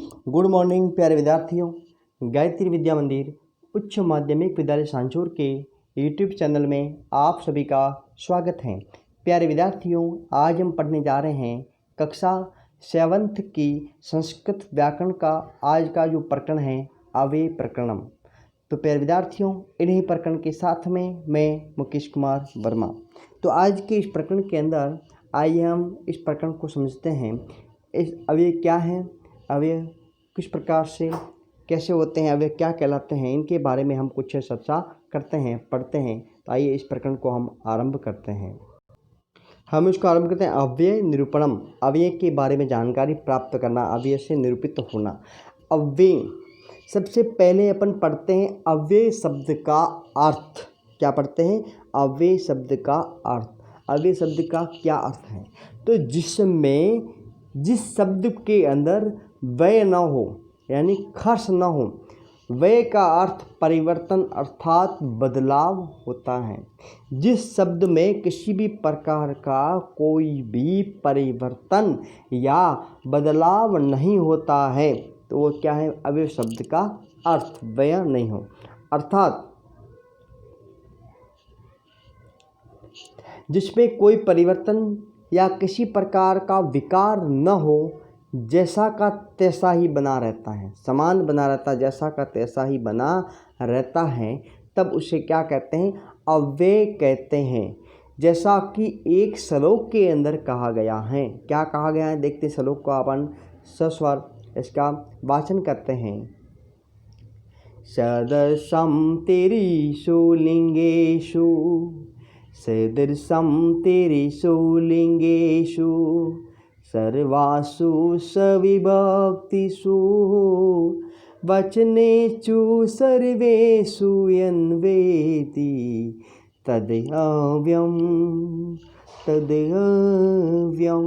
Good morning प्यारे विद्यार्थियों। गायत्री विद्या मंदिर उच्च माध्यमिक विद्यालय सांचौर के यूट्यूब चैनल में आप सभी का स्वागत है। प्यारे विद्यार्थियों, आज हम पढ़ने जा रहे हैं कक्षा 7th की संस्कृत व्याकरण का आज का जो प्रकरण है अव्यय प्रकरणम। तो प्यारे विद्यार्थियों, इन्हीं प्रकरण के साथ में मैं मुकेश कुमार वर्मा। तो आज के इस प्रकरण के अंदर आइए हम इस प्रकरण को समझते हैं। इस अव्यय क्या हैं, अव्यय किस प्रकार से कैसे होते हैं, अव्यय क्या कहलाते हैं, इनके बारे में हम कुछ चर्चा करते हैं, पढ़ते हैं। तो आइए इस प्रकरण को हम आरंभ करते हैं। हम इसको आरंभ करते हैं अव्यय निरूपणम। अव्यय के बारे में जानकारी प्राप्त करना, अव्यय से निरूपित होना। अव्यय सबसे पहले अपन पढ़ते हैं अव्यय शब्द का अर्थ। क्या पढ़ते हैं? अव्यय शब्द का अर्थ। अव्यय शब्द का क्या अर्थ है? तो जिस शब्द के अंदर व्यय न हो, यानी खर्च न हो। व्यय का अर्थ परिवर्तन अर्थात बदलाव होता है। जिस शब्द में किसी भी प्रकार का कोई भी परिवर्तन या बदलाव नहीं होता है तो वो क्या है? अव्यय शब्द का अर्थ। व्यय नहीं हो अर्थात जिसमें कोई परिवर्तन या किसी प्रकार का विकार न हो, जैसा का तैसा ही बना रहता है, समान बना रहता है, जैसा का तैसा ही बना रहता है, तब उसे क्या कहते हैं? अव्यय कहते हैं। जैसा कि एक श्लोक के अंदर कहा गया है। क्या कहा गया है? देखते श्लोक को अपन सस्वर इसका वाचन करते हैं। सदर्शम तेरीषु लिंगेषु, सदृशम तेरीषु लिंगेषु, सर्वासु सविभक्तिषु, वचनेषु सर्वेषु यन्वेति तदव्ययम् तदव्ययम्।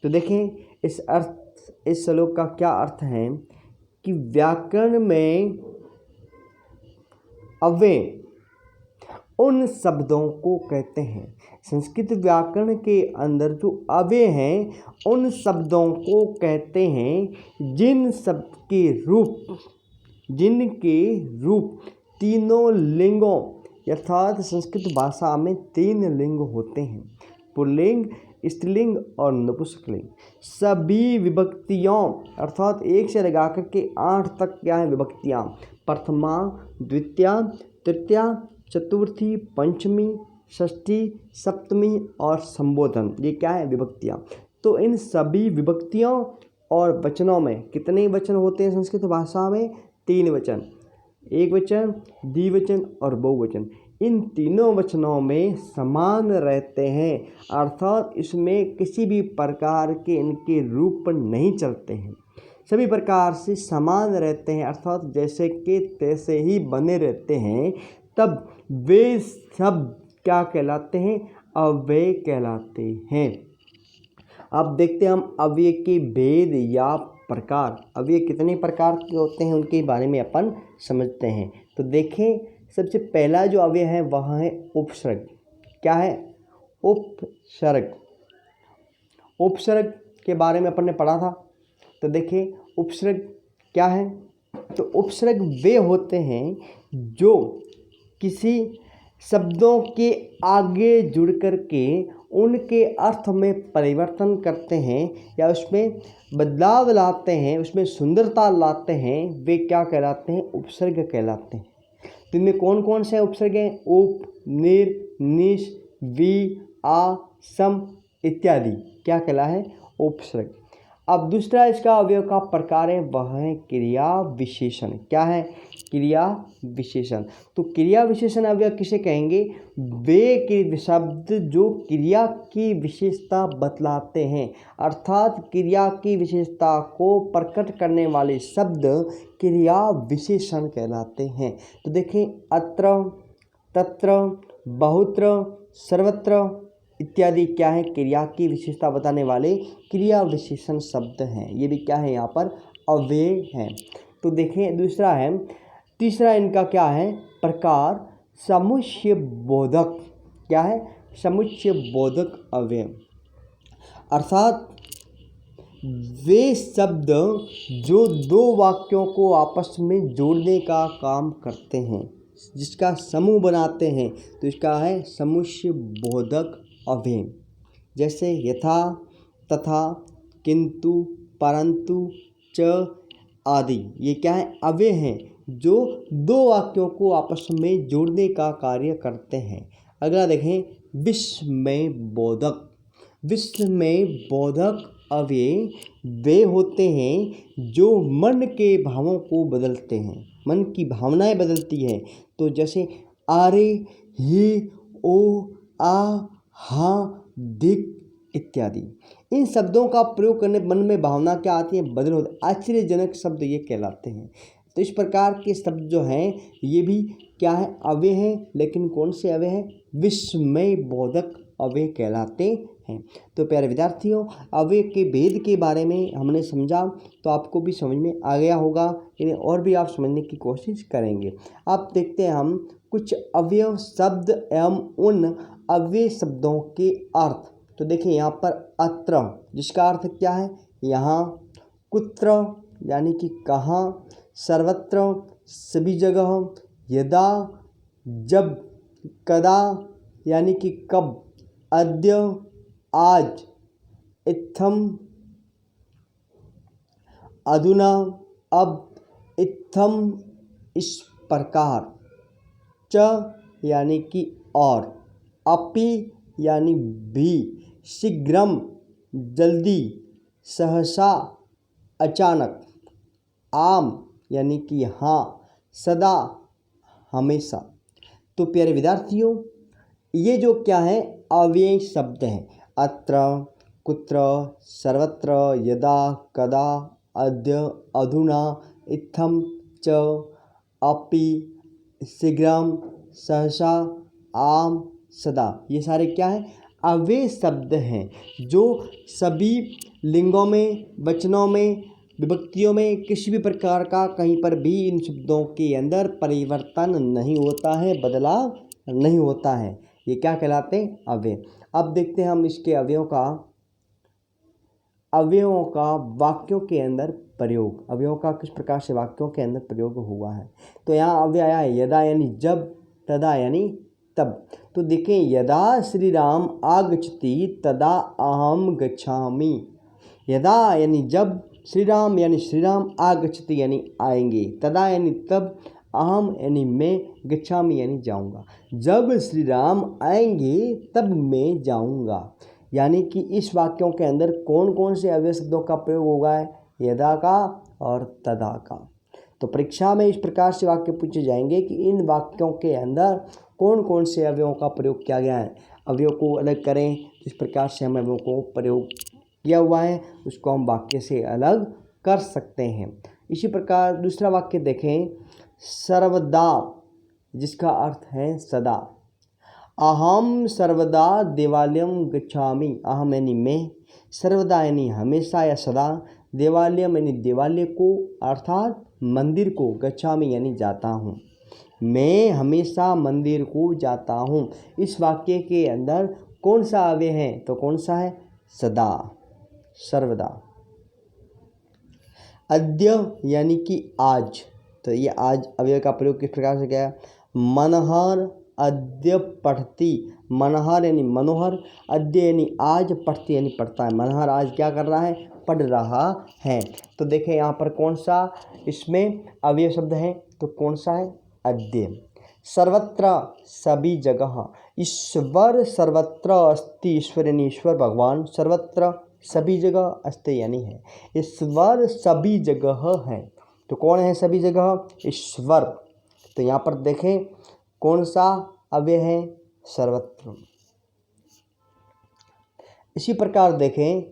तो देखें इस श्लोक का क्या अर्थ है कि व्याकरण में अव्यय उन शब्दों को कहते हैं। संस्कृत व्याकरण के अंदर जो अव्यय हैं उन शब्दों को कहते हैं जिनके रूप तीनों लिंगों, अर्थात संस्कृत भाषा में 3 लिंग होते हैं, पुल्लिंग, स्त्रीलिंग और नपुंसकलिंग। सभी विभक्तियों अर्थात 1 से लगा कर के 8 तक क्या है? विभक्तियाँ। प्रथमा, द्वितीया, तृतीया, चतुर्थी, पंचमी, षष्ठी, सप्तमी और संबोधन, ये क्या है? विभक्तियाँ। तो इन सभी विभक्तियों और वचनों में कितने वचन होते हैं संस्कृत भाषा में? 3 वचन, एक वचन, द्विवचन और बहुवचन। इन तीनों वचनों में समान रहते हैं, अर्थात इसमें किसी भी प्रकार के इनके रूप नहीं चलते हैं, सभी प्रकार से समान रहते हैं, अर्थात जैसे के तैसे ही बने रहते हैं। तब वे सब क्या कहलाते हैं? अव्यय कहलाते हैं। अब देखते हैं हम अव्यय के भेद या प्रकार। अव्यय कितने प्रकार के होते हैं उनके बारे में अपन समझते हैं। तो देखें, सबसे पहला जो अव्यय है वह है उपसर्ग। क्या है? उपसर्ग। उपसर्ग के बारे में अपन ने पढ़ा था। तो देखें उपसर्ग क्या है? तो उपसर्ग वे होते हैं जो किसी शब्दों के आगे जुड़ कर के उनके अर्थ में परिवर्तन करते हैं या उसमें बदलाव लाते हैं, उसमें सुंदरता लाते हैं, वे क्या कहलाते हैं? उपसर्ग कहलाते हैं। तो इनमें कौन कौन से उपसर्ग हैं? उप, निर, निश, वि, आ, सम इत्यादि क्या कहला है? उपसर्ग। अब दूसरा इसका अवयव का प्रकार है वह है क्रिया विशेषण। क्या है? क्रिया विशेषण। तो क्रिया विशेषण अवयव किसे कहेंगे? वे शब्द जो क्रिया की विशेषता बतलाते हैं, अर्थात क्रिया की विशेषता को प्रकट करने वाले शब्द क्रिया विशेषण कहलाते हैं। तो देखें, अत्र, तत्र, बहुत्र, सर्वत्र इत्यादि क्या है? क्रिया की विशेषता बताने वाले क्रिया विशेषण शब्द हैं। ये भी क्या है? यहाँ पर अव्यय हैं। तो देखें दूसरा है, तीसरा इनका क्या है? प्रकार समुच्चय बोधक। क्या है? समुच्चय बोधक अव्यय, अर्थात वे शब्द जो दो वाक्यों को आपस में जोड़ने का काम करते हैं, जिसका समूह बनाते हैं, तो इसका है समुच्चय बोधक अव्यय। जैसे यथा, तथा, किंतु, परंतु, च आदि, ये क्या है? अव्यय हैं जो दो वाक्यों को आपस में जोड़ने का कार्य करते हैं। अगला देखें, विस्मय बोधक। विस्मय बोधक अव्यय वे होते हैं जो मन के भावों को बदलते हैं, मन की भावनाएं बदलती हैं। तो जैसे आरे, ये, ओ, आ, हाँ, दिक इत्यादि। इन शब्दों का प्रयोग करने मन में भावना क्या आती है? बदल होते। आश्चर्यजनक शब्द ये कहलाते हैं। तो इस प्रकार के शब्द जो हैं ये भी क्या है? अव्यय हैं। लेकिन कौन से अव्यय हैं? विस्मय बोधक अव्यय कहलाते हैं। तो प्यारे विद्यार्थियों, अव्यय के भेद के बारे में हमने समझा, तो आपको भी समझ में आ गया होगा। इन्हें और भी आप समझने की कोशिश करेंगे। अब देखते हैं हम कुछ अव्यय शब्द एवं उन अव्यय शब्दों के अर्थ। तो देखिए यहाँ पर अत्र, जिसका अर्थ क्या है? यहाँ, कुत्र यानी कि कहाँ, सर्वत्र सभी जगह, यदा जब, कदा यानी कि कब, अद्य आज, इत्थम अधुना अब, इत्थम इस प्रकार, च यानी कि और, अपि यानी भी, शीघ्रम जल्दी, सहसा अचानक, आम यानी कि हाँ, सदा हमेशा। तो प्यारे विद्यार्थियों, ये जो क्या है? अव्यय शब्द हैं। अत्र, कुत्र, सर्वत्र, यदा, कदा, अद्य, अधुना, इत्थम, च, अपि, शीघ्रम, सहसा, आम, सदा। ये सारे क्या है? अव्यय शब्द हैं जो सभी लिंगों में, वचनों में, विभक्तियों में किसी भी प्रकार का कहीं पर भी इन शब्दों के अंदर परिवर्तन नहीं होता है, बदलाव नहीं होता है। ये क्या कहलाते हैं? अव्यय। अब देखते हैं हम इसके अवयवों का वाक्यों के अंदर प्रयोग। अवयवों का किस प्रकार से वाक्यों के अंदर प्रयोग हुआ है। तो यहाँ अव्यय आया है यदा यानी जब, तदा यानी तब। तो देखें, यदा श्री राम आगच्छति तदा अहम गच्छामि। यदा यानी जब, श्री राम यानी श्री राम, आगच्छति यानी आएंगे, तदा यानी तब, अहम यानी मैं, गच्छामि यानी जाऊंगा। जब श्री राम आएंगे तब मैं जाऊंगा। यानी कि इस वाक्यों के अंदर कौन कौन से अव्यय शब्दों का प्रयोग होगा है? यदा का और तदा का। तो परीक्षा में इस प्रकार से वाक्य पूछे जाएंगे कि इन वाक्यों के अंदर कौन कौन से अवयवों का प्रयोग किया गया है। अवयव को अलग करें, जिस प्रकार से हम अवयवों को प्रयोग किया हुआ है उसको हम वाक्य से अलग कर सकते हैं। इसी प्रकार दूसरा वाक्य देखें, सर्वदा, जिसका अर्थ है सदा। अहम सर्वदा देवालयम गच्छामि। अहम यानी मैं, सर्वदा यानी हमेशा या सदा, देवालयम यानी देवालय को अर्थात मंदिर को, गच्छामि यानी जाता हूँ। मैं हमेशा मंदिर को जाता हूँ। इस वाक्य के अंदर कौन सा अव्यय है? तो कौन सा है? सदा, सर्वदा। अद्य यानी कि आज। तो ये आज अव्यय का प्रयोग किस प्रकार से किया? मनहर अद्य पढ़ती। मनहर यानी मनोहर, अद्य यानी आज, पढ़ती यानी पढ़ता है। मनहर आज क्या कर रहा है? पढ़ रहा है। तो देखें यहाँ पर कौन सा इसमें अव्यय शब्द है? तो कौन सा है? अद्य। सर्वत्र सभी जगह। ईश्वर सर्वत्र अस्ति। ईश्वर यानी ईश्वर भगवान, सर्वत्र सभी जगह, अस्ति यानी है। ईश्वर सभी जगह है। तो कौन है सभी जगह? ईश्वर। तो यहाँ पर देखें कौन सा अव्यय है? सर्वत्र। इसी प्रकार देखें,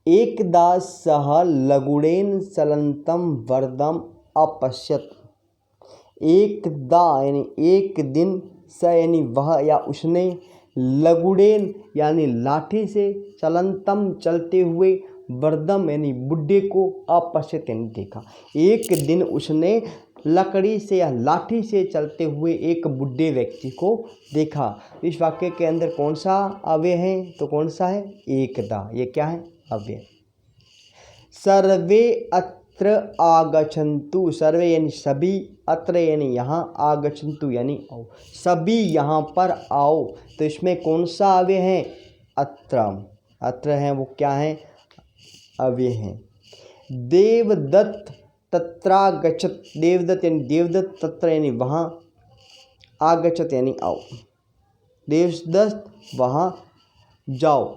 एकदा सह लगुड़ेन चलंतम वरदम अपश्यत। एकदा यानी एक दिन, स यानी वह या उसने, लगुड़ेन यानी लाठी से, चलंतम चलते हुए, वरदम यानी बुड्ढे को, अपश्यत यानी देखा। एक दिन उसने लकड़ी से या लाठी से चलते हुए एक बुढ़े व्यक्ति को देखा। इस वाक्य के अंदर कौन सा अव्यय है? तो कौन सा है? एकदा। ये क्या है? अव्यय। सर्वे अत्र आगच्छन्तु, सर्वे यानी सभी, अत्र यानी यहाँ, आगच्छन्तु यानी आओ, सभी यहाँ पर आओ। तो इसमें कौन सा अव्यय है? अत्र। अत्र है वो क्या है? अव्यय है। देवदत्त तत्रागच्छत, देवदत्त यानी देवदत्त, तत्र यानी वहाँ, आगच्छत यानी आओ, देवदत्त वहाँ जाओ,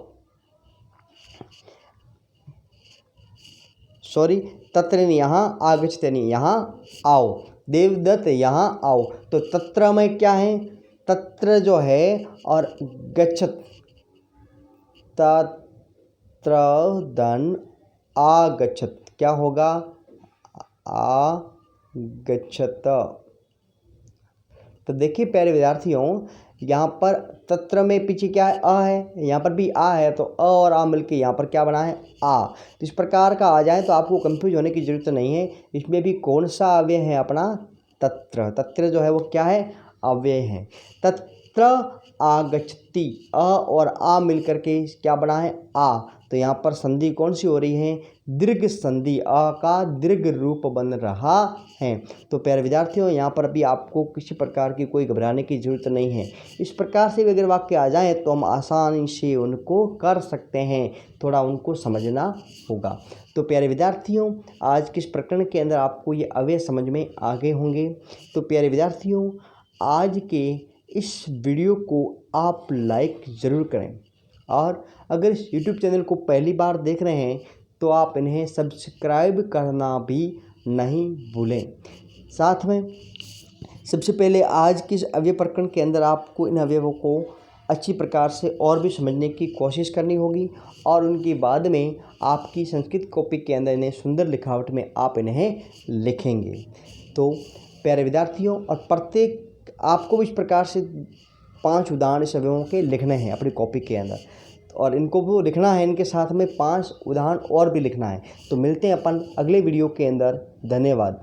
सॉरी, तत्र यानी यहाँ, आगच्छत यानी यहाँ आओ, देवदत्त यहाँ आओ। तो तत्र में क्या है? तत्र जो है और गच्छत, तत्र धन आगच्छत, क्या होगा? आगच्छत। तो देखिए प्यारे विद्यार्थियों, यहाँ पर तत्र में पीछे क्या है? अ है, यहाँ पर भी आ है, तो अ और आ मिलके यहाँ पर क्या बना है? आ। तो इस प्रकार का आ जाए तो आपको कंफ्यूज होने की जरूरत नहीं है। इसमें भी कौन सा अव्यय है? अपना तत्र। तत्र जो है वो क्या है? अव्यय है। तत्र आगच्छति, अ और आ मिलकर के क्या बना है? आ। तो यहाँ पर संधि कौन सी हो रही है? दीर्घ संधि, अ का दीर्घ रूप बन रहा है। तो प्यारे विद्यार्थियों, यहाँ पर भी आपको किसी प्रकार की कोई घबराने की जरूरत नहीं है। इस प्रकार से अगर वाक्य आ जाए तो हम आसानी से उनको कर सकते हैं, थोड़ा उनको समझना होगा। तो प्यारे विद्यार्थियों, आज के इस प्रकरण के अंदर आपको ये अव्यय समझ में आ गए होंगे। तो प्यारे विद्यार्थियों, आज के इस वीडियो को आप लाइक ज़रूर करें, और अगर इस YouTube चैनल को पहली बार देख रहे हैं तो आप इन्हें सब्सक्राइब करना भी नहीं भूलें। साथ में सबसे पहले आज के इस अवयव प्रकरण के अंदर आपको इन अवयवों को अच्छी प्रकार से और भी समझने की कोशिश करनी होगी, और उनके बाद में आपकी संस्कृत कॉपी के अंदर इन्हें सुंदर लिखावट में आप इन्हें लिखेंगे। तो प्यारे विद्यार्थियों, और प्रत्येक आपको भी इस प्रकार से 5 उदाहरण इस अवयवों के लिखने हैं अपनी कॉपी के अंदर, और इनको भी लिखना है, इनके साथ में 5 उदाहरण और भी लिखना है। तो मिलते हैं अपन अगले वीडियो के अंदर। धन्यवाद।